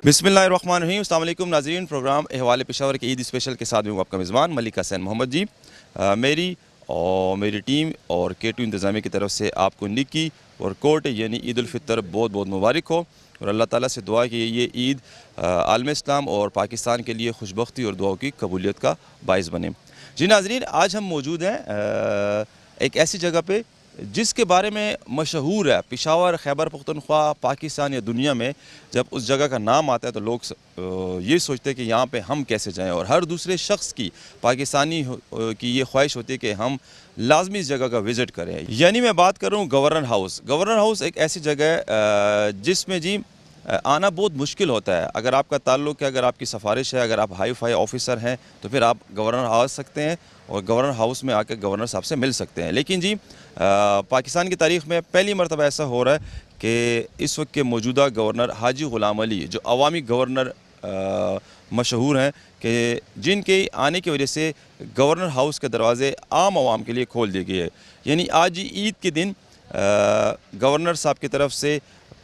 बिस्मिल्लाहिर्रहमानिर्रहीम। अस्सलाम वालेकुम नाज़रीन, प्रोग्राम अहवाल पेशावर के ईद स्पेशल के साथ में हूँ आपका मेज़बान मलिक हसन मोहम्मद जी। मेरी टीम और K2 इंतज़ामिया की तरफ से आपको निकी और कोट यानी ईद उल फितर बहुत बहुत मुबारक हो, और अल्लाह ताला से दुआ कि ये ईद आलम इस्लाम और पाकिस्तान के लिए खुशबख्ती और दुआओं की कबूलियत का बाइस बने। जी नाज़रीन, आज हम मौजूद हैं एक ऐसी जगह पे जिसके बारे में मशहूर है पेशावर, खैबर पख्तूनख्वा, पाकिस्तान या दुनिया में जब उस जगह का नाम आता है तो लोग ये सोचते हैं कि यहाँ पे हम कैसे जाएं, और हर दूसरे शख्स की पाकिस्तानी की ये ख्वाहिश होती है कि हम लाजमी इस जगह का विज़िट करें। यानी मैं बात कर रहा हूँ गवर्नर हाउस। गवर्नर हाउस एक ऐसी जगह है जिसमें जी आना बहुत मुश्किल होता है। अगर आपका ताल्लुक़ है, अगर आपकी सिफारिश है, अगर आप हाई फाई ऑफिसर हैं तो फिर आप गवर्नर आ सकते हैं और गवर्नर हाउस में आकर गवर्नर साहब से मिल सकते हैं। लेकिन जी पाकिस्तान की तारीख़ में पहली मरतबा ऐसा हो रहा है कि इस वक्त के मौजूदा गवर्नर हाजी ग़ुलाम अली, जो अवामी गवर्नर मशहूर हैं, कि जिनके आने की वजह से गवर्नर हाउस के दरवाज़े आम आवाम के लिए खोल दिए गए हैं। यानी आज ईद के दिन गवर्नर साहब की तरफ से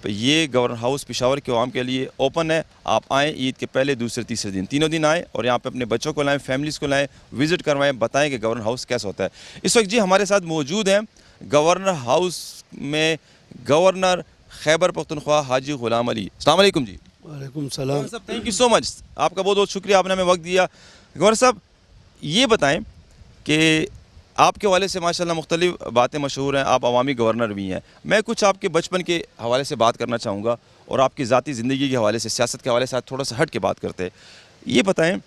ये गवर्नर हाउस पेशावर के आवाम के लिए ओपन है। आप आएँ, ईद के पहले, दूसरे, तीसरे दिन, तीनों दिन आएँ और यहाँ पे अपने बच्चों को लाएँ, फैमिलीज़ को लाएँ, विज़िट करवाएँ, बताएं कि गवर्नर हाउस कैसा होता है। इस वक्त जी हमारे साथ मौजूद हैं गवर्नर हाउस में गवर्नर खैबर पख्तूनख्वा हाजी ग़ुलाम अली। अस्सलाम वालेकुम जी। वालेकुम सलाम। थैंक यू सो मच, आपका बहुत बहुत शुक्रिया, आपने हमें वक्त दिया। गवर्नर साहब, ये बताएँ कि आपके हवाले से माशाल्लाह मुख्तलिफ बातें मशहूर हैं, आप अवामी गवर्नर भी हैं। मैं कुछ आपके बचपन के हवाले से बात करना चाहूँगा और आपकी ज़ाती ज़िंदगी के हवाले से, सियासत के हवाले से थोड़ा सा हट के बात करते हैं। ये बताएं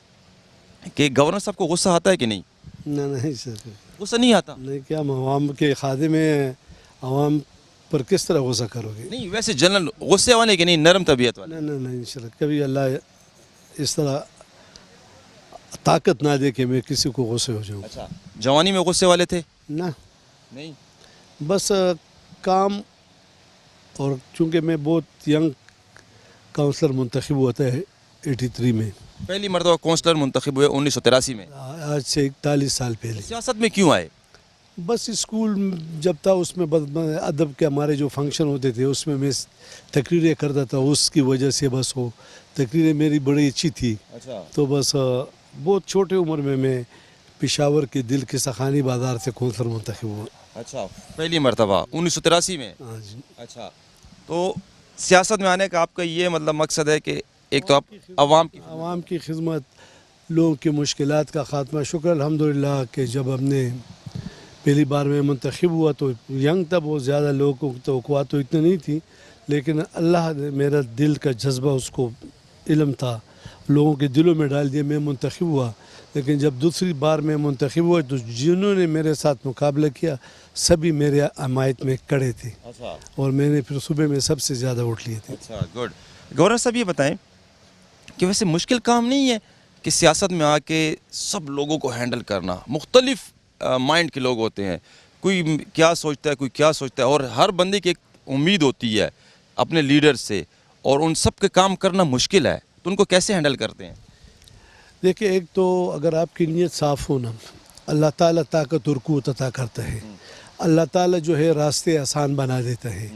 कि गवर्नर साहब को गुस्सा आता है कि नहीं? नहीं सर, गुस्सा नहीं आता? नहीं, क्या हम आवाम के खादिम में आवाम पर किस तरह गुस्सा करोगे? नहीं, वैसे जनरल गुस्से वाले कि नहीं, नरम तबीयत वाले? नहीं नहीं नहीं सर, कभी अल्लाह इस तरह ताकत ना दे कि मैं किसी को गुस्से हो जाऊँ। अच्छा, जवानी में गुस्से वाले थे? ना, नहीं। बस काम, और चूँकि मैं बहुत यंग काउंसलर मुंतखब हुआ था 83 में। पहली मरतबा काउंसलर मुंतखब हुए 1983 में। आज से 41 साल पहले। सियासत में क्यों आए? बस स्कूल जब था उसमें अदब के हमारे जो फंक्शन होते थे उसमें मैं तकरीरें करता था, उसकी वजह से बस वो तकरीरें मेरी बड़ी अच्छी थी। अच्छा। तो बस बहुत छोटे उम्र में मैं पेशावर के दिल के सखानी बाज़ार से कौंसलर मुंतखब हुआ। अच्छा, पहली मरतबा 1983 में? हाँ जी। अच्छा, तो सियासत में आने का आपका ये मतलब मकसद है कि एक तो आप आवाम की खिदमत, लोगों की मुश्किलात का ख़ात्मा। शुक्र अल्हम्दुलिल्लाह कि जब हमने पहली बार में मुंतखब हुआ तो यंग था, बहुत ज़्यादा लोगों को तवक्कुआत तो इतनी नहीं थी, लेकिन अल्लाह ने मेरा दिल का जज्बा, उसको इल्म था, लोगों के दिलों में डाल दिया। मैं मुंतखब हुआ, लेकिन जब दूसरी बार मैं मुंतखब हुआ तो जिन्होंने मेरे साथ मुकाबला किया सभी मेरे हमायत में खड़े थे। अच्छा। और मैंने फिर सुबह में सबसे ज़्यादा वोट लिए थे। अच्छा, गुड। गवर्नर साहब, ये बताएं कि वैसे मुश्किल काम नहीं है कि सियासत में आके सब लोगों को हैंडल करना? मुख्तलिफ माइंड के लोग होते हैं, कोई क्या सोचता है, कोई क्या सोचता है, और हर बंदे की एक उम्मीद होती है अपने लीडर से, और उन सब के काम करना मुश्किल है, तो उनको कैसे हैंडल करते हैं? देखिए, एक तो अगर आपकी नीयत साफ़ हो ना, अल्लाह ताला ताकत और क़ुव्वत अता करता है। अल्लाह ताला जो है रास्ते आसान बना देता है।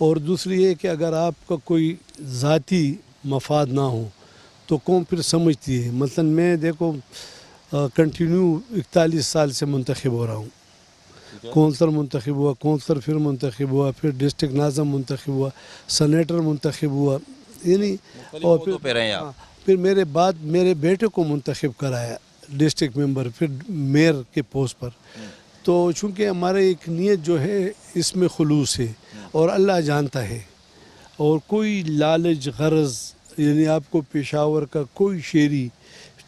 और दूसरी ये कि अगर आपका कोई ज़ाती मफाद ना हो तो कौन फिर समझती है। मतलब मैं देखो कंटिन्यू 41 साल से मुंतखब हो रहा हूँ। कौंसलर मुंतखब हुआ, कौंसलर फिर मुंतखब हुआ, फिर डिस्ट्रिक्ट नाज़म मुंतखब हुआ, सेनेटर मुंतखब हुआ, यानी और फिर मेरे बाद मेरे बेटे को मुंतखब कराया डिस्ट्रिक्ट मेंबर, फिर मेयर के पोस्ट पर। तो चूँकि हमारे एक नीयत जो है इसमें खुलूस है और अल्लाह जानता है, और कोई लालच गरज यानी आपको पेशावर का कोई शेरी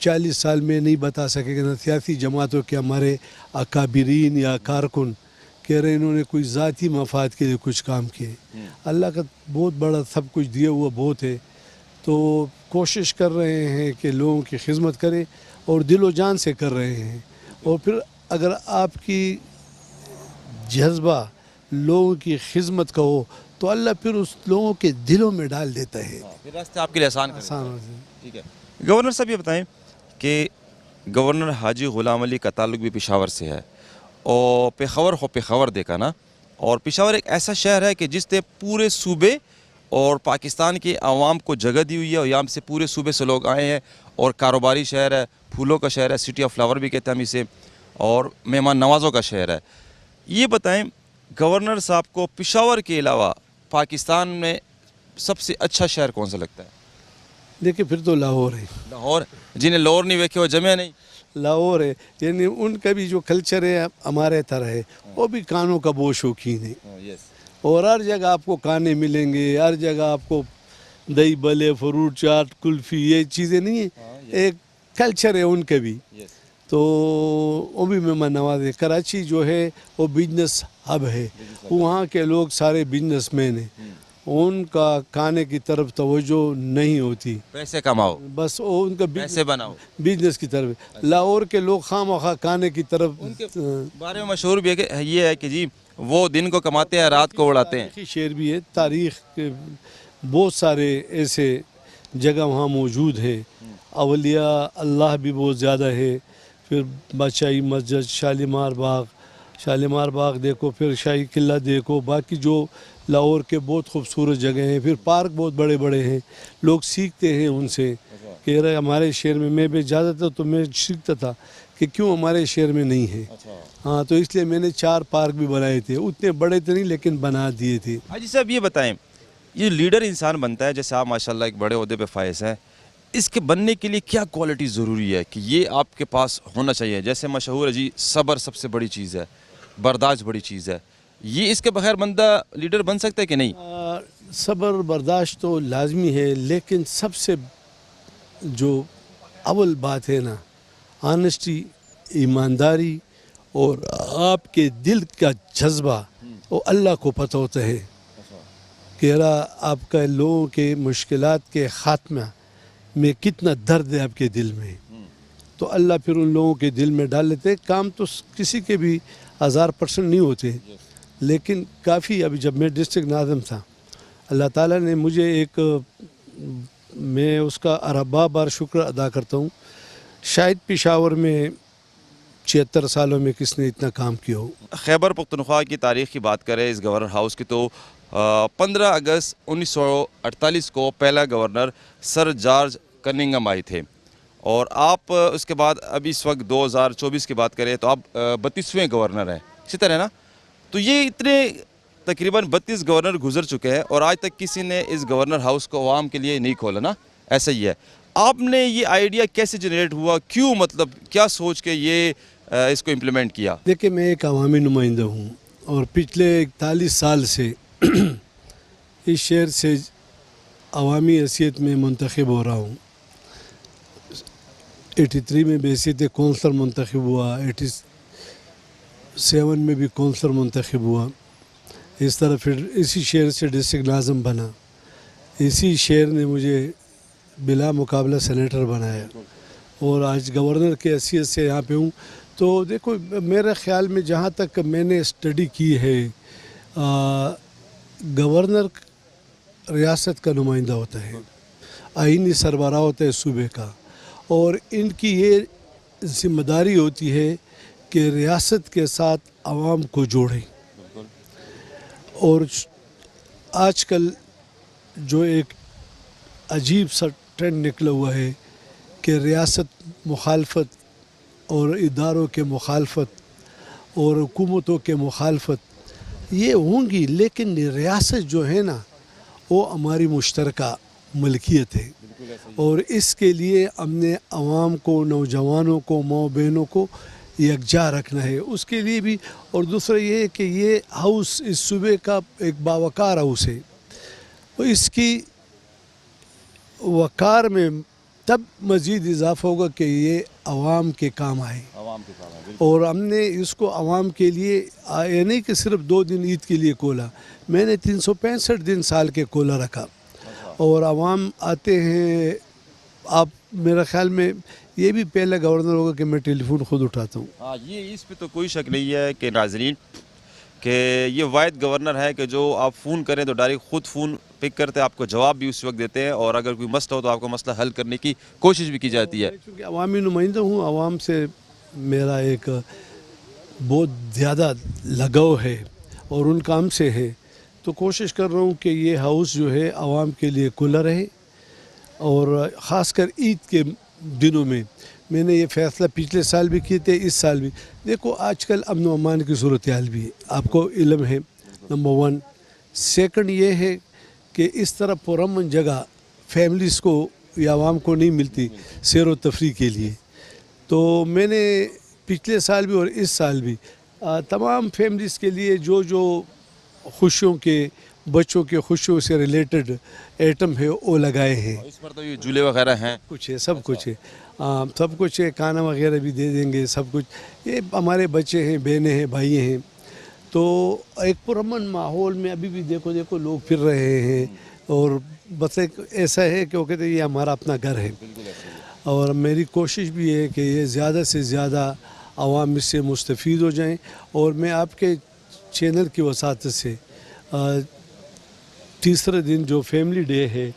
40 साल में नहीं बता सकेगा, न सियासी जमातों के हमारे अकाबिरीन या कारकुन कह रहे इन्होंने कोई ज़ाती मफाद के लिए कुछ काम किए। अल्लाह का बहुत बड़ा सब कुछ दिया हुआ बहुत है, तो कोशिश कर रहे हैं कि लोगों की खिदमत करें और दिलो जान से कर रहे हैं। और फिर अगर आपकी जज्बा लोगों की खिदमत का हो तो अल्लाह फिर उस लोगों के दिलों में डाल देता है, फिर रास्ते आपके लिए आसान हो जाए। ठीक है गवर्नर साहब, ये बताएं कि गवर्नर हाजी ग़ुलाम अली का ताल्लुक़ भी पेशावर से है, और पेशावर देखा ना, और पेशावर एक ऐसा शहर है कि जिससे पूरे सूबे اور پاکستان کے عوام کو جگہ دی ہوئی ہے، اور یہاں سے پورے صوبے سے لوگ آئے ہیں، اور کاروباری شہر ہے، پھولوں کا شہر ہے، سٹی آف فلاور بھی کہتے ہیں ہم اسے، اور مہمان نوازوں کا شہر ہے۔ یہ بتائیں گورنر صاحب کو پشاور کے علاوہ پاکستان میں سب سے اچھا شہر کون سا لگتا ہے؟ دیکھیں پھر تو لاہور ہے، لاہور؟ جنہیں لاہور نہیں ویکھے وہ جمع نہیں۔ لاہور ہے، یعنی ان کا بھی جو کلچر ہے ہمارے طرح ہے، وہ بھی کانوں کا بہت شوقین ہے، اور ہر جگہ آپ کو کانے ملیں گے، ہر جگہ آپ کو دہی بلے، فروٹ چاٹ، کلفی، یہ چیزیں نہیں ہیں، ایک کلچر ہے ان کا بھی، تو وہ بھی مہمان نواز ہے۔ کراچی جو ہے وہ بزنس ہب ہے، وہاں کے لوگ سارے بزنس مین ہیں، ان کا کھانے کی طرف توجہ نہیں ہوتی، پیسے کماؤ، بس وہ ان کا پیسے بناؤ۔ بزنس کی طرف۔ لاہور کے لوگ خواہ مخواہ کھانے کی طرف بارے میں مشہور بھی ہے کہ یہ ہے کہ جی وہ دن کو کماتے ہیں، رات کو اڑاتے ہیں۔ تاریخی شعر بھی ہے، تاریخ کے بہت سارے ایسے جگہ وہاں موجود ہے، اولیاء اللہ بھی بہت زیادہ ہے، پھر بادشاہی مسجد، شالیمار باغ دیکھو، پھر شاہی قلعہ دیکھو، باقی جو لاہور کے بہت خوبصورت جگہ ہیں، پھر پارک بہت بڑے بڑے ہیں، لوگ سیکھتے ہیں ان سے کہ یار ہمارے شہر میں بھی جاتا تھا تو میں سیکھتا تھا کہ کیوں ہمارے شہر میں نہیں ہے، ہاں تو اس لیے میں نے 4 پارک بھی بنائے تھے، اتنے بڑے تو نہیں لیکن بنا دیے تھے۔ حاجی صاحب یہ بتائیں، یہ لیڈر انسان بنتا ہے، جیسے آپ ماشاءاللہ ایک بڑے عہدے پہ فائز ہیں، اس کے بننے کے لیے کیا کوالٹی ضروری ہے کہ یہ آپ کے پاس ہونا چاہیے؟ جیسے مشہور ہے جی صبر سب سے بڑی چیز ہے، برداشت بڑی چیز ہے، یہ اس کے بغیر بندہ لیڈر بن سکتا ہے کہ نہیں؟ صبر برداشت تو لازمی ہے، لیکن سب سے جو اول بات ہے نا، آنیسٹی، ایمانداری، اور آپ کے دل کا جذبہ، وہ اللہ کو پتہ ہوتا ہے کہ آپ کا لوگوں کے مشکلات کے خاتمہ میں کتنا درد ہے آپ کے دل میں، تو اللہ پھر ان لوگوں کے دل میں ڈال لیتے۔ کام تو کسی کے بھی 1000% نہیں ہوتے، لیکن کافی ابھی جب میں ڈسٹرکٹ ناظم تھا، اللہ تعالیٰ نے مجھے ایک، میں اس کا اربا بار شکر ادا کرتا ہوں، شاید پشاور میں 76 سالوں میں کس نے اتنا کام کیا ہو۔ خیبر پختونخوا کی تاریخ کی بات کریں اس گورنر ہاؤس کی تو 15 اگست 1948 کو پہلا گورنر سر جارج کننگھم آئے تھے، اور آپ اس کے بعد ابھی اس وقت 2024 کی بات کریں تو آپ 32ویں گورنر ہیں، اسی طرح نا؟ تو یہ اتنے تقریباً 32 گورنر گزر چکے ہیں، اور آج تک کسی نے اس گورنر ہاؤس کو عوام کے لیے نہیں کھولا نا؟ ایسا ہی ہے۔ آپ نے یہ آئیڈیا کیسے جنریٹ ہوا، کیوں، مطلب کیا سوچ کے یہ اس کو امپلیمنٹ کیا؟ دیکھیں میں ایک عوامی نمائندہ ہوں، اور پچھلے 41 سال سے اس شہر سے عوامی حیثیت میں منتخب ہو رہا ہوں۔ 83 میں بھی حیثیت کونسلر منتخب ہوا، 87 میں بھی کونسلر منتخب ہوا، اس طرح پھر اسی شہر سے ڈسٹرکٹ ناظم بنا، اسی شہر نے مجھے بلا مقابلہ سینیٹر بنایا، اور آج گورنر کے حیثیت سے یہاں پہ ہوں۔ تو دیکھو میرے خیال میں جہاں تک میں نے اسٹڈی کی ہے، گورنر ریاست کا نمائندہ ہوتا ہے، آئینی سربراہ ہوتا ہے صوبے کا، اور ان کی یہ ذمہ داری ہوتی ہے کہ ریاست کے ساتھ عوام کو جوڑیں۔ اور آج کل جو ایک عجیب سا ٹرینڈ نکلا ہوا ہے کہ ریاست مخالفت اور اداروں کے مخالفت اور حکومتوں کے مخالفت یہ ہوں گی، لیکن ریاست جو ہے نا وہ ہماری مشترکہ ملکیت ہے، اور اس کے لیے ہم نے عوام کو، نوجوانوں کو، ماؤں بہنوں کو یکجا رکھنا ہے، اس کے لیے بھی۔ اور دوسرا یہ ہے کہ یہ ہاؤس اس صوبے کا ایک باوقار ہاؤس ہے، اور اس کی وقار میں تب مزید اضافہ ہوگا کہ یہ عوام کے کام آئے، اور ہم نے اس کو عوام کے لیے یہ نہیں کہ صرف 2 دن عید کے لیے کھولا، میں نے 365 دن سال کے کھولا رکھا، اور عوام آتے ہیں۔ آپ میرا خیال میں یہ بھی پہلا گورنر ہوگا کہ میں ٹیلی فون خود اٹھاتا ہوں۔ ہاں، یہ اس پہ تو کوئی شک نہیں ہے کہ ناظرین کہ یہ واحد گورنر ہے کہ جو آپ فون کریں تو ڈائریکٹ خود فون پک کرتے ہیں، آپ کو جواب بھی اس وقت دیتے ہیں، اور اگر کوئی مسئلہ ہو تو آپ کو مسئلہ حل کرنے کی کوشش بھی کی جاتی ہے۔ میں چونکہ عوامی نمائندہ ہوں، عوام سے میرا ایک بہت زیادہ لگاؤ ہے، اور ان کا ہم سے ہے، تو کوشش کر رہا ہوں کہ یہ ہاؤس جو ہے عوام کے لیے کھلا رہے، اور خاص کر عید کے دنوں میں نے یہ فیصلہ پچھلے سال بھی کیے تھے، اس سال بھی. دیکھو آج کل امن و امان کی صورتحال بھی ہے، آپ کو علم ہے، نمبر 1. سیکنڈ یہ ہے کہ اس طرح پرامن جگہ فیملیز کو یا عوام کو نہیں ملتی سیر و تفریح کے لیے. تو میں نے پچھلے سال بھی اور اس سال بھی تمام فیملیز کے لیے جو خوشیوں کے، بچوں کے خوشیوں سے ریلیٹڈ ایٹم ہے وہ لگائے ہیں. اس پر تو یہ جھولے وغیرہ ہیں، کچھ ہے، سب کچھ ہے، سب کچھ ہے، کھانا وغیرہ بھی دے دیں گے، سب کچھ. یہ ہمارے بچے ہیں، بہنیں ہیں، بھائی ہیں. تو ایک پرامن ماحول میں ابھی بھی دیکھو لوگ پھر رہے ہیں، اور بس ایک ایسا ہے کہ وہ کہتے ہیں یہ ہمارا اپنا گھر ہے. اور میری کوشش بھی ہے کہ یہ زیادہ سے زیادہ عوام اس سے مستفید ہو جائیں. اور میں آپ کے چینل کی وساطت سے تیسرے دن جو فیملی ڈے ہے،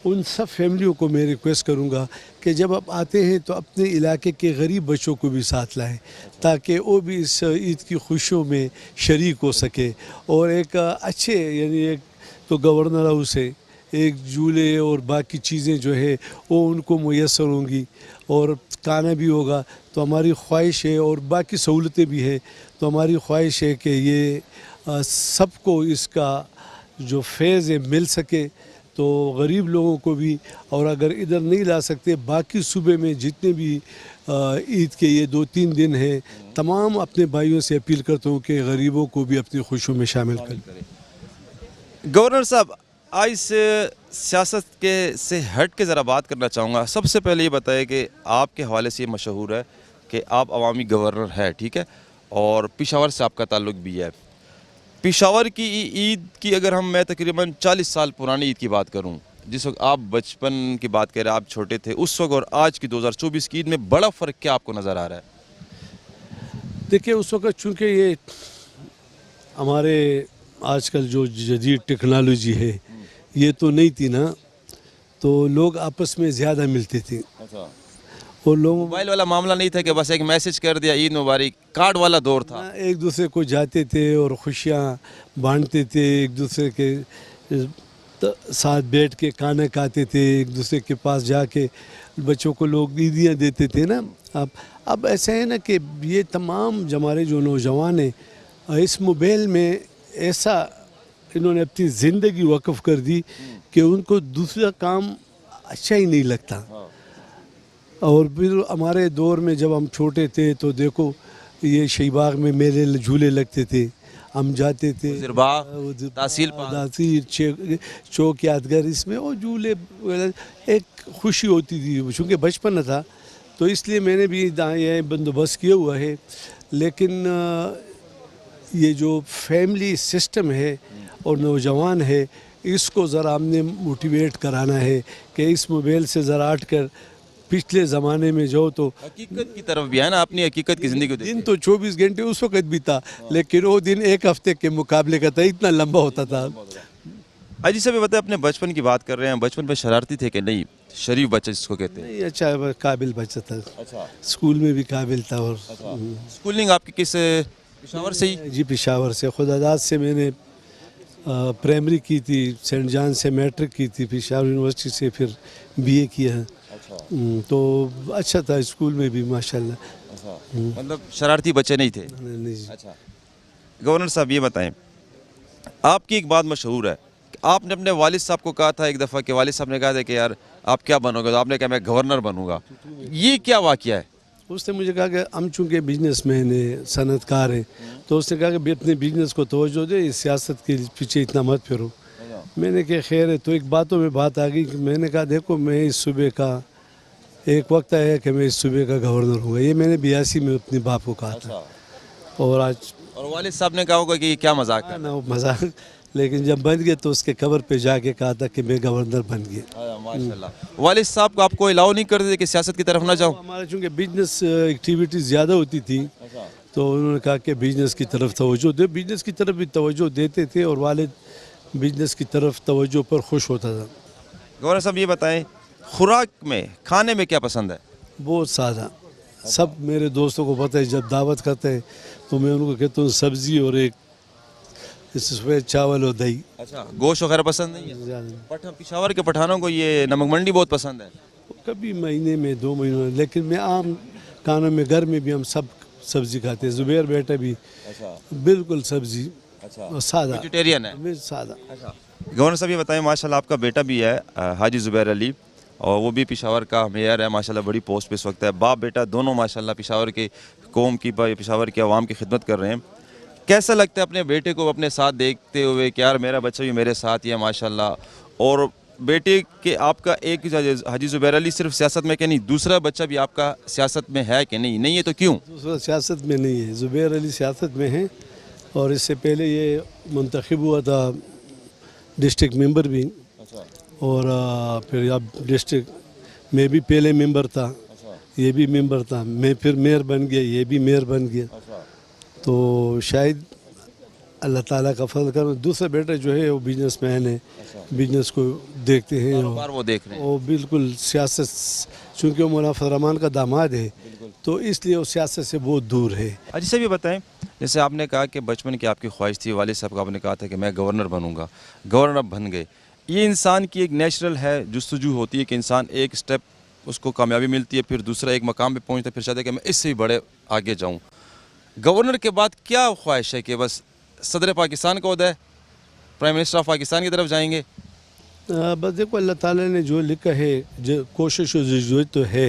ان سب فیملیوں کو میں ریکویسٹ کروں گا کہ جب آپ آتے ہیں تو اپنے علاقے کے غریب بچوں کو بھی ساتھ لائیں، تاکہ وہ بھی اس عید کی خوشیوں میں شریک ہو سکے. اور ایک اچھے، یعنی ایک تو گورنر ہاؤس ہے، ایک جھولے اور باقی چیزیں جو ہے وہ ان کو میسر ہوں گی، اور کھانا بھی ہوگا. تو ہماری خواہش ہے، اور باقی سہولتیں بھی ہیں، تو ہماری خواہش ہے کہ یہ سب کو اس کا جو فیض ہے مل سکے. تو غریب لوگوں کو بھی، اور اگر ادھر نہیں لا سکتے باقی صوبے میں جتنے بھی عید کے یہ 2-3 دن ہیں، تمام اپنے بھائیوں سے اپیل کرتا ہوں کہ غریبوں کو بھی اپنی خوشیوں میں شامل کریں. گورنر صاحب، آج سے سیاست کے سے ہٹ کے ذرا بات کرنا چاہوں گا. سب سے پہلے یہ بتائیں کہ آپ کے حوالے سے یہ مشہور ہے کہ آپ عوامی گورنر ہے، ٹھیک ہے، اور پشاور سے آپ کا تعلق بھی ہے. پشاور کی عید کی اگر میں تقریباً 40 سال پرانی عید کی بات کروں، جس وقت آپ بچپن کی بات کہہ رہے ہیں، آپ چھوٹے تھے اس وقت، اور آج کی 2024 کی عید میں بڑا فرق کیا آپ کو نظر آ رہا ہے؟ دیکھیں اس وقت چونکہ یہ ہمارے آج کل جو جدید ٹیکنالوجی ہے یہ تو نہیں تھی نا، تو لوگ آپس میں زیادہ ملتے تھے، اور لوگوں موبائل والا معاملہ نہیں تھا کہ بس ایک میسج کر دیا عید مبارک، کارڈ والا دور تھا. ایک دوسرے کو جاتے تھے اور خوشیاں بانٹتے تھے، ایک دوسرے کے ساتھ بیٹھ کے کھانا کھاتے تھے، ایک دوسرے کے پاس جا کے بچوں کو لوگ عیدیاں دیتے تھے نا. اب ایسا ہے نا کہ یہ تمام ہمارے جو نوجوان ہیں اس موبائل میں ایسا انہوں نے اپنی زندگی وقف کر دی کہ ان کو دوسرا کام اچھا ہی نہیں لگتا. اور پھر ہمارے دور میں جب ہم چھوٹے تھے تو دیکھو یہ شہی باغ میں میلے جھولے لگتے تھے، ہم جاتے تھے تحصیل چوک یادگار، اس میں وہ جھولے ایک خوشی ہوتی تھی. چونکہ بچپن تھا تو اس لیے میں نے بھی یہ بندوبست کیا ہوا ہے. لیکن یہ جو فیملی سسٹم ہے اور نوجوان ہے، اس کو ذرا ہم نے موٹیویٹ کرانا ہے کہ اس موبائل سے ذرا ہٹ کر پچھلے زمانے میں جو تو حقیقت کی طرف بھی ہے نا، اپنی حقیقت کی زندگی کو دن تو 24 گھنٹے اس وقت بھی تھا، لیکن وہ دن ایک ہفتے کے مقابلے کا تھا، اتنا لمبا ہوتا تھا. جی صاحب بتائیں، اپنے بچپن کی بات کر رہے ہیں، بچپن میں شرارتی تھے کہ نہیں؟ شریف بچہ جس کو کہتے ہیں. نہیں، اچھا قابل بچہ تھا، اسکول میں بھی قابل تھا. اور اسکولنگ آپ کی کس پشاور سے ہی؟ جی پشاور سے، خدا داد سے میں نے پرائمری کی تھی، سینٹ جان سے میٹرک کی تھی، پشاور یونیورسٹی سے پھر بی اے کیا. تو اچھا تھا اسکول میں بھی ماشاءاللہ. مطلب شرارتی بچے نہیں تھے. اچھا گورنر صاحب یہ بتائیں، آپ کی ایک بات مشہور ہے کہ آپ نے اپنے والد صاحب کو کہا تھا ایک دفعہ کہ والد صاحب نے کہا تھا کہ یار آپ کیا بنو گے، تو آپ نے کہا میں گورنر بنوں گا. یہ کیا واقعہ ہے؟ اس نے مجھے کہا کہ ہم چونکہ بزنس مین ہیں، صنعت کار ہیں، تو اس نے کہا کہ اپنے بزنس کو توجہ دے، اس سیاست کے پیچھے اتنا مت پھرو. میں نے کہا خیر ہے. تو ایک باتوں میں بات آ گئی کہ میں نے کہا دیکھو میں اس صوبے کا ایک وقت آیا کہ میں اس صوبے کا گورنر ہوں گا. یہ میں نے 82 میں اپنے باپ کو کہا تھا. اور آج اور والد صاحب نے کہا ہوگا کہ یہ کیا مذاق ہے؟ نا وہ مذاق، لیکن جب بن گئے تو اس کے قبر پہ جا کے کہا تھا کہ میں گورنر بن گیا. ماشاءاللہ. والد صاحب کو آپ کو الاؤ نہیں کرتے کہ سیاست کی طرف نہ جاؤ؟ ہمارا چونکہ بزنس ایکٹیویٹیز زیادہ ہوتی تھی تو انہوں نے کہا کہ بزنس کی طرف توجہ دے. بزنس کی طرف بھی توجہ دیتے تھے اور والد بزنس کی طرف توجہ پر خوش ہوتا تھا. گورنر صاحب یہ بتائیں، خوراک میں کھانے میں کیا پسند ہے؟ بہت سادہ. سب میرے دوستوں کو پتہ ہے جب دعوت کرتے ہیں تو میں ان کو کہتا ہوں سبزی اور जैसे सफ़ेद चावल और दही। अच्छा, गोश्त वगैरह पसंद नहीं है? ज़्यादा पिशावर के पठानों को ये नमक मंडी बहुत पसंद है। कभी महीने में 2 महीनों में, लेकिन मैं आम खानों में घर में भी हम सब सब्ज़ी खाते हैं। ज़ुबैर बेटा भी अच्छा बिल्कुल सब्ज़ी अच्छा, और सादा, वेजिटेरियन है। मैं सादा। अच्छा, गवर्नर साहब ये बताएं, माशाल्लाह आपका बेटा भी है हाजी ज़ुबैर अली, और वो भी पिशावर का मेयर है माशाल्लाह, बड़ी पोस्ट पे इस वक्त है। बाप बेटा दोनों माशाल्लाह पिशावर के कौम की, पिशावर के अवाम की खिदमत कर रहे हैं। कैसा लगता है अपने बेटे को अपने साथ देखते हुए कि यार मेरा बच्चा भी मेरे साथ ही है माशाल्लाह, और बेटे के आपका एक हाजी ज़ुबैर अली सिर्फ सियासत में कि नहीं, दूसरा बच्चा भी आपका सियासत में है कि नहीं? नहीं है तो क्यों? दूसरा सियासत में नहीं है, ज़ुबैर अली सियासत में है, और इससे पहले ये मुंतखब हुआ था डिस्ट्रिक्ट मेंबर भी, और फिर अब डिस्ट्रिक्ट में भी पहले मेंबर था, ये भी मेंबर था, मैं फिर मेयर बन गया, ये भी मेयर बन गया। तो शायद अल्लाह ताला का फजल कर। दूसरा बेटा जो है वो बिजनेसमैन है, बिजनेस को देखते हैं, कारोबार वो देख रहे हैं। वो बिल्कुल सियासत, चूँकि वो मौलाना फजल रहमान का दामाद है तो इसलिए वो सियासत से बहुत दूर है। अजी साहब ये बताएं, जैसे आपने कहा कि बचपन की आपकी ख्वाहिश थी, वालिद साहब का आपने कहा था कि मैं गवर्नर बनूंगा, गवर्नर अब बन गए। ये इंसान की एक नेचुरल है जुस्तजू होती है कि इंसान एक स्टेप उसको कामयाबी मिलती है, फिर दूसरा एक मकाम पे पहुंचता है, फिर चाहता है कि मैं इससे भी बड़े आगे जाऊं। गवर्नर के बाद क्या ख्वाहिश है कि बस सदर पाकिस्तान का ओहदा है, प्राइम मिनिस्टर ऑफ पाकिस्तान की तरफ जाएंगे? बस देखो अल्लाह ताला ने जो लिखा है, जो कोशिश और जद्दोजहद तो है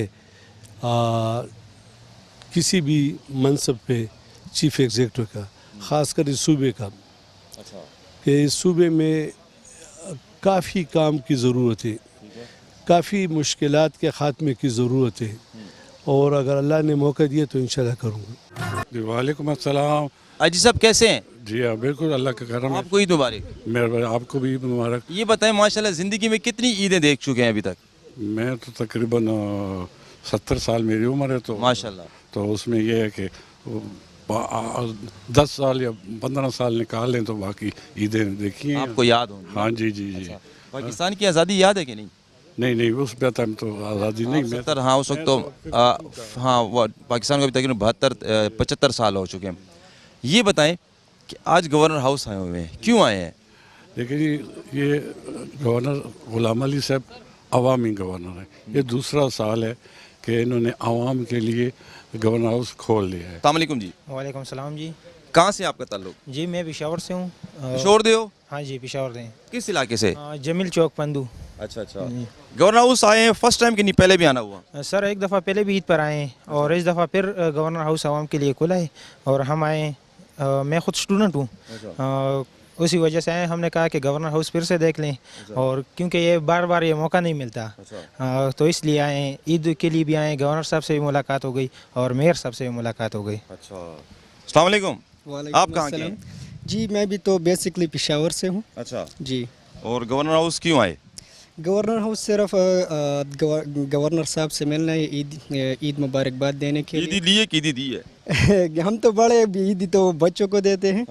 किसी भी मनसब पे चीफ एग्जीक्यूटिव का, ख़ासकर इस सूबे का, कि इस सूबे में काफ़ी काम की ज़रूरत है, काफ़ी मुश्किलात के ख़ात्मे की ज़रूरत है, और अगर अल्लाह ने मौका दिया तो इंशाल्लाह करूँगा। जी वालेकुम अस्सलाम। अजी साहब कैसे हैं? जी हाँ बिल्कुल, अल्लाह का करम है। आपको ईद मुबारक। मेरे आपको भी मुबारक। ये बताएं माशाल्लाह ज़िंदगी में कितनी ईदें देख चुके हैं अभी तक? मैं तो तकरीबन 70 साल मेरी उम्र है, तो माशाल्लाह। तो उसमें यह है कि 10 साल या 15 साल निकाल लें तो बाकी ईदें देखी हैं। आपको याद होंगी? हाँ जी जी जी। पाकिस्तान की आज़ादी याद है कि नहीं? नहीं उस पे टाइम तो आज़ादी नहीं। मैं 70, हाँ उस वक्त तो हाँ वो पाकिस्तान को अभी तकरीबन 75 साल हो चुके हैं। ये बताएं कि आज गवर्नर हाउस आए हुए हैं, क्यों आए हैं? देखिए ये गवर्नर गुलाम अली साहब अवामी गवर्नर है। ये दूसरा साल है कि इन्होंने आवाम के लिए गवर्नर हाउस खोल लिया है। अस्सलाम वालेकुम जी। वालेकुम सलाम जी। कहाँ से आपका ताल्लुक? जी मैं पिशावर से हूँ। किशोर दे हो? हाँ जी पिशावर से। किस इलाके से? जमील चौक पंदू। अच्छा गवर्नर हाउस आए हैं फर्स्ट टाइम कि नहीं पहले भी आना हुआ? सर एक दफ़ा पहले भी ईद पर आए हैं, और इस दफ़ा फिर गवर्नर हाउस आवाम के लिए खुला है, और हम आए। मैं ख़ुद स्टूडेंट हूँ, उसी वजह से आए। हमने कहा कि गवर्नर हाउस फिर से देख लें, और क्योंकि ये बार बार ये मौका नहीं मिलता, तो इसलिए आए हैं। ईद के लिए भी आए, गवर्नर साहब से भी मुलाकात हो गई और मेयर साहब से भी मुलाकात हो गई। अच्छा, अस्सलाम वालेकुम। आप कहाँ के हैं? जी मैं भी तो बेसिकली पेशावर से हूँ। अच्छा, जी और गवर्नर हाउस क्यों आए? गवर्नर हाउस सिर्फ गवर्नर साहब से मिलना है, ईद मुबारकबाद देने के ईदी लिए कि ईदी दी है? लिए। हम तो बड़े ईद तो बच्चों को देते हैं,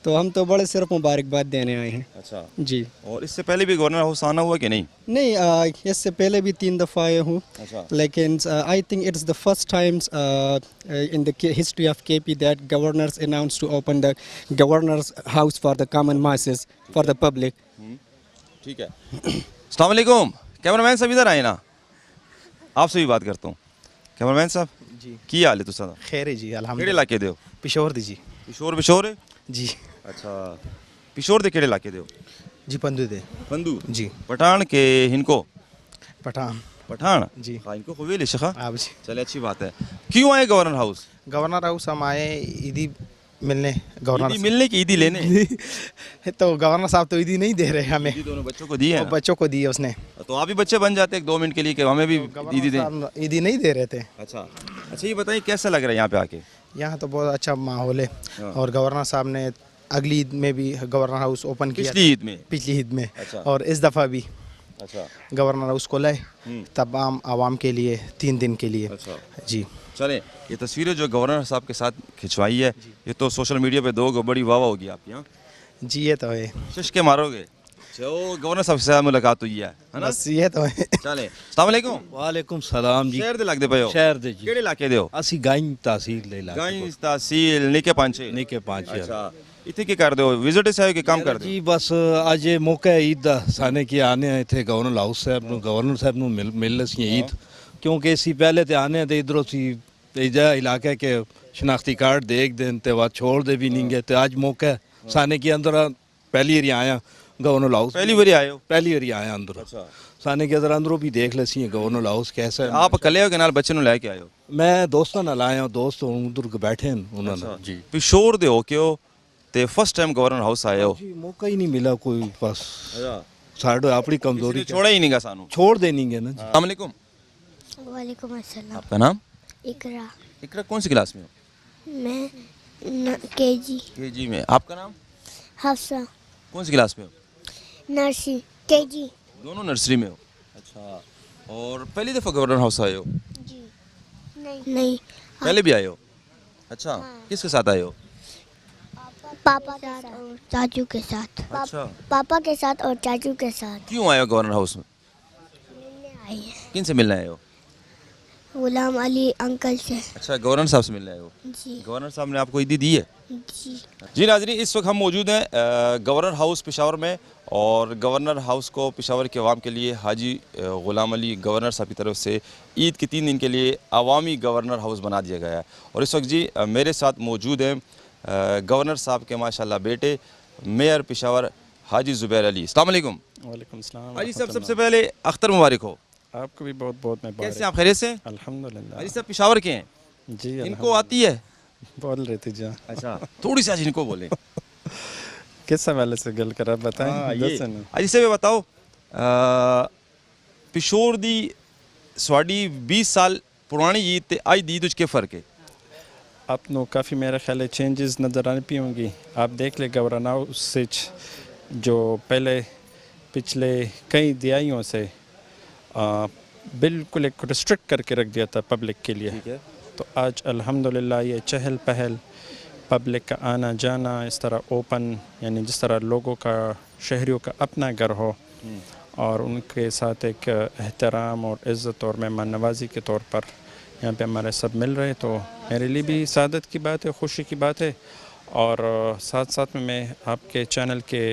तो हम तो बड़े सिर्फ मुबारकबाद देने आए हैं। अच्छा जी। और इससे पहले भी गवर्नर हाउस आना हुआ कि नहीं? नहीं, इससे पहले भी 3 दफ़ा आए हूँ, अच्छा। लेकिन I think it's the first times in the history of KP that governors announce to open the governors house for the common masses, for the public. ठीक है। अस्सलाम वालेकुम। कैमरामैन साहब इधर आए ना, आपसे भी बात करता हूँ। कैमरामैन साहब जी की हाल है तुसा? खैर है जी केड़े अल्हम्दुलिल्लाह। इलाके दे हो? पिशावर दी जी। पिशोर है? जी अच्छा, पिशोर दे केड़े इलाके दे हो? जी पंदू दे पंदू जी। पठान के हिनको? पठान पठान जी। हाँ, इनको खुवेली शेखा। आप जी। चले अच्छी बात है। क्यों आए गवर्नर हाउस? गवर्नर हाउस हम आए ईदी मिलने। गवर्नर ईदी मिलने की ईदी लेने? तो गवर्नर साहब तो ईदी नहीं दे रहे हमें, ईदी दोनों बच्चों को दी है वो ना? बच्चों को दी है उसने। तो आप भी बच्चे बन जाते एक 2 मिनट के लिए कि हमें भी ईदी दें। गवर्नर साहब ईदी नहीं दे रहे थे। अच्छा ये बताइए कैसा लग रहा है यहाँ पे आके? यहाँ तो बहुत अच्छा माहौल है, और गवर्नर साहब ने अगली ईद में भी गवर्नर हाउस ओपन किया। पिछली ईद में? पिछली ईद में। अच्छा। और इस दफ़ा भी अच्छा गवर्नर हाउस को लाए तमाम आवाम के लिए 3 दिन के लिए। अच्छा जी। चलें, ये तस्वीरें जो गवर्नर साहब के साथ खिंचवाई है, ये तो सोशल मीडिया पे दो बड़ी वाह होगी आपकी। हाँ जी ये तो है, शश के मारोगे। जो गवर्नर साहब से मुलाकात हुई है ना? बस ये तो है। चलें, अस्सलाम वालेकुम। वालेकुम सलाम जी। शहर दे लगदे पे हो? शहर दे जी। केड़े इलाके दे हो? ਅਸੀਂ ਗਾਈਂ ਤਹਿਸੀਲ ਦੇ ਇਲਾਕੇ गांव तहसील निके पांचे? ਨਿੱਕੇ ਪੰਜ अच्छा ਇੱਥੇ ਕੀ ਕਰਦੇ ਹੋ? ਵਿਜ਼ਿਟ ਸੇ ਆਏ ਕਿ ਕੰਮ ਕਰਦੇ ਜੀ ਬਸ ਅੱਜ ਇਹ ਮੌਕਾ ਹੈ ਈਦ ਦਾ ਸਾਨੇ ਕੀ ਆਨੇ ਆ ਇੱਥੇ ਗਵਰਨਰ ਹਾਊਸ ਸਾਹਿਬ ਨੂੰ ਗਵਰਨਰ ਸਾਹਿਬ ਨੂੰ ਮਿਲ ਅਸੀਂ ਈਦ ਕਿਉਂਕਿ ਅਸੀਂ ਪਹਿਲੇ ਤੇ ਆਨੇ ਤੇ ਇਧਰੋਂ ਸੀ ਇਹ ਜਿਹਾ ਇਲਾਕਾ ਕਿ ਸ਼ਨਾਖਤੀ ਕਾਰਡ ਦੇਖ ਦੇਣ ਤੇ ਬਾਅਦ ਛੋੜਦੇ ਵੀ ਨਹੀਂ ਗਏ ਤੇ ਅੱਜ ਮੌਕਾ ਹੈ ਸਾਨੇ ਕੀ ਅੰਦਰ ਪਹਿਲੀ ਵਾਰੀ ਆਇਆ गवर्नर हाउस पहली बारी आए हो? पहली बारी आया अंदर साने के अंदरों भी देख ले सी गवर्नर हाउस कैसा है आप कले हो के नाल बच्चे नु लेके आए हो? मैं दोस्तों नाल आया दोस्त उधर बैठे हैं उन्होंने जी पिशोर दे हो के हो ते फर्स्ट टाइम गवर्नर हाउस आए हो? जी मौका ही नहीं मिला कोई बस साढ़े अपनी कमजोरी छोड़ा ही नहीं गा सानू छोड़ देनी है ना। अस्सलाम वालेकुम। वालेकुम अस्सलाम। आपका नाम? इकरा। इकरा कौन सी क्लास में हो? मैं केजी। केजी में। आपका नाम? हफ्सा। कौन सी क्लास में हो? Nursery KG. दोनों नर्सरी में हो? अच्छा। और पहली दफ़ा गवर्नर हाउस आए हो? जी। नहीं पहले भी आए हो? अच्छा। किसके साथ आए हो? पापा के साथ और चाचू के साथ। अच्छा। पापा के साथ और चाचू के साथ क्यों आए हो गवर्नर हाउस में? मिलने आए हैं। किन से मिलने आए हो? गुलाम अली अंकल से। अच्छा, गवर्नर साहब से मिलने आए हो? जी। गवर्नर साहब ने आपको ईदी दी है? जी। जी नाज़रीन, इस वक्त हम मौजूद हैं गवर्नर हाउस पेशावर में और गवर्नर हाउस को पेशावर के अवाम के लिए हाजी ग़ुलाम अली गवर्नर साहब की तरफ से ईद के 3 दिन के लिए अवामी गवर्नर हाउस बना दिया गया है। और इस वक्त जी मेरे साथ मौजूद हैं गवर्नर साहब के माशाल्लाह बेटे मेयर पेशावर हाजी ज़ुबैर अली। अस्सलाम वालेकुम। वालेकुम सलाम। हाजी साहब, सबसे पहले अख्तर मुबारक हो। आपको भी बहुत बहुत मुबारक। कैसे आप खैरियत से? अल्हम्दुलिल्लाह। हाजी साहब पेशावर के हैं? जी। इनको आती है? बोल रहे थे जा। अच्छा, थोड़ी सी आज इनको बोलें। किस हवाले से गल कर आप बताएं। आज से बताओ पिशोर दी स्वाडी 20 साल पुरानी ईद ते आज दी तुझ के फ़र्क है? आप नो काफ़ी मेरा ख्याल है चेंजेस नज़र आने पी होंगी। आप देख ले गवर्नर हाउस से जो पहले पिछले कई दिहाइयों से बिल्कुल एक रिस्ट्रिक्ट करके रख दिया था पब्लिक के लिए। तो आज अल्हम्दुलिल्लाह ये चहल पहल पब्लिक का आना जाना इस तरह ओपन, यानी जिस तरह लोगों का शहरियों का अपना घर हो और उनके साथ एक एहतराम और इज़्ज़त और मेहमान नवाजी के तौर पर यहाँ पे हमारे सब मिल रहे, तो मेरे लिए भी सादत की बात है, खुशी की बात है। और साथ साथ में मैं आपके चैनल के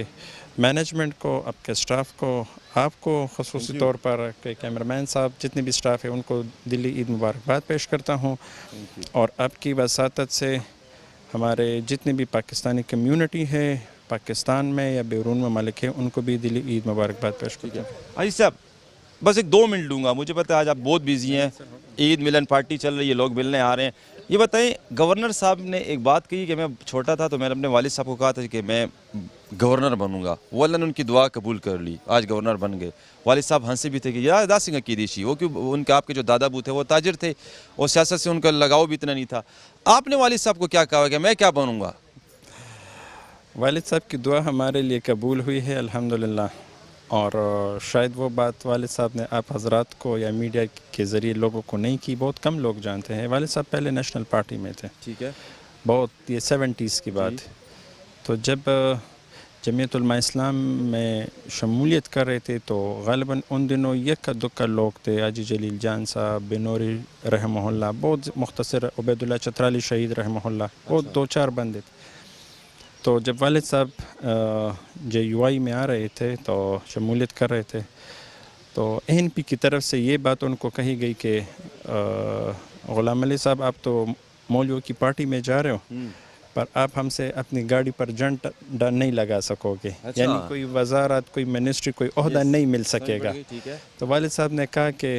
मैनेजमेंट को, आपके स्टाफ को, आपको ख़ुसूसी तौर पर के कैमरामैन साहब, जितने भी स्टाफ है उनको दिली ईद मुबारकबाद पेश करता हूँ। और आपकी वसातत से हमारे जितनी भी पाकिस्तानी कम्युनिटी है पाकिस्तान में या बैरून ममालिक है उनको भी दिली ईद मुबारकबाद पेश करता हूँ। हाजी साहब, बस एक 2 मिनट लूँगा, मुझे पता है आज आप बहुत बिजी हैं, ईद मिलन पार्टी चल रही है, लोग मिलने आ रहे हैं। ये बताएं, गवर्नर साहब ने एक बात कही कि मैं छोटा था तो मैंने अपने वालिद साहब को कहा था कि मैं गवर्नर बनूंगा, वो अल्लाह ने उनकी दुआ कबूल कर ली, आज गवर्नर बन गए। वालिद साहब हंसे भी थे कि यार दास सिंह की देशी वो क्यों, उनके आपके जो दादा बू थे वो ताजिर थे और सियासत से उनका लगाव भी इतना नहीं था। आपने वालिद साहब को क्या कहा कि मैं क्या बनूंगा? वालिद साहब की दुआ हमारे लिए कबूल हुई है अल्हम्दुलिल्लाह। और शायद वो बात वालिद साहब ने आप हजरात को या मीडिया के ज़रिए लोगों को नहीं की, बहुत कम लोग जानते हैं। वालिद साहब पहले नेशनल पार्टी में थे, ठीक है, बहुत, ये 70s की बात है। तो जब जमीयत उलमा इस्लाम में शमूलियत कर रहे थे तो ग़ालिबन उन दिनों यक्का दुक्का लोग थे, हाजी जलील जान साहब, बेनूरी रहमहुल्लाह, बहुत मुख्तसर, उबैदुल्लाह चतराली शहीद रहमहुल्लाह, बहुत 2-4 बंदे थे। तो जब वालिद साहब JUI में आ रहे थे तो शमूलियत कर रहे थे तो ANP की तरफ से ये बात उनको कही गई कि ग़ुलाम अली साहब आप तो मौलवियों की पार्टी में जा रहे हो पर आप हमसे अपनी गाड़ी पर झंडा नहीं लगा सकोगे। अच्छा। यानी कोई वजारत, कोई मिनिस्ट्री, कोई ओहदा नहीं मिल सकेगा। तो वालिद साहब ने कहा कि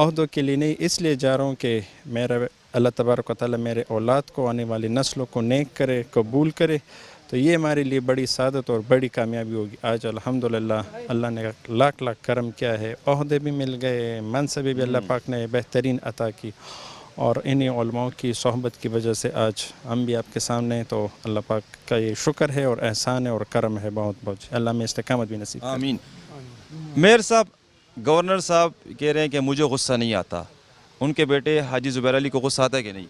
ओहदों के लिए नहीं, इसलिए जा रहा हूँ कि मेरा अल्लाह तबारक व तआला मेरे औलाद को, आने वाली नस्लों को नेक करे, कबूल करे। तो ये हमारे लिए बड़ी सादत और बड़ी कामयाबी होगी। आज अल्हम्दुलिल्लाह अल्लाह ने लाख लाख करम किया है, ओहदे भी मिल गए, मनसबे भी अल्लाह पाक ने बेहतरीन अता की और इन्हीं उलमाओं की सोहबत की वजह से आज हम भी आपके सामने हैं। तो अल्लाह पाक का ये शुक्र है और एहसान है और करम है बहुत बहुत। अल्लाह में इस्तिकामत भी नसीब करे। आमीन। मेयर साहब, गवर्नर साहब कह रहे हैं कि मुझे गुस्सा नहीं आता, उनके बेटे हाजी ज़ुबैर अली को गुस्सा आता है कि नहीं?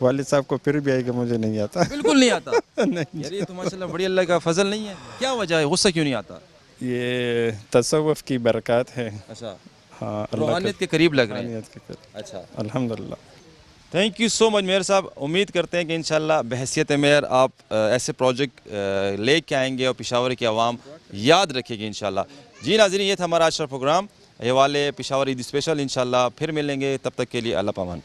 वालिद साहब को फिर भी आएगा, मुझे नहीं आता। बिल्कुल नहीं आता? नहीं। यार ये तो माशाल्लाह बड़ी अल्लाह का फजल नहीं है, क्या वजह है, गुस्सा क्यों नहीं आता? ये तसव्वुफ़ की बरकत है। अच्छा, हाँ, रूहानियत के करीब लग रहे हैं। रूहानियत के करीब। अच्छा, अल्हम्दुलिल्लाह। Thank you so much mayor साहब. उम्मीद करते हैं कि इंशाल्लाह बहैसियत मेयर आप ऐसे प्रोजेक्ट लेके आएंगे और पेशावर की आवाम याद रखेगी इंशाल्लाह. जी नाज़रीन, ये था हमारा आज का प्रोग्राम. ये वाले पेशावर ईद स्पेशल. इंशाल्लाह फिर मिलेंगे, तब तक के लिए अल्लाह पामान.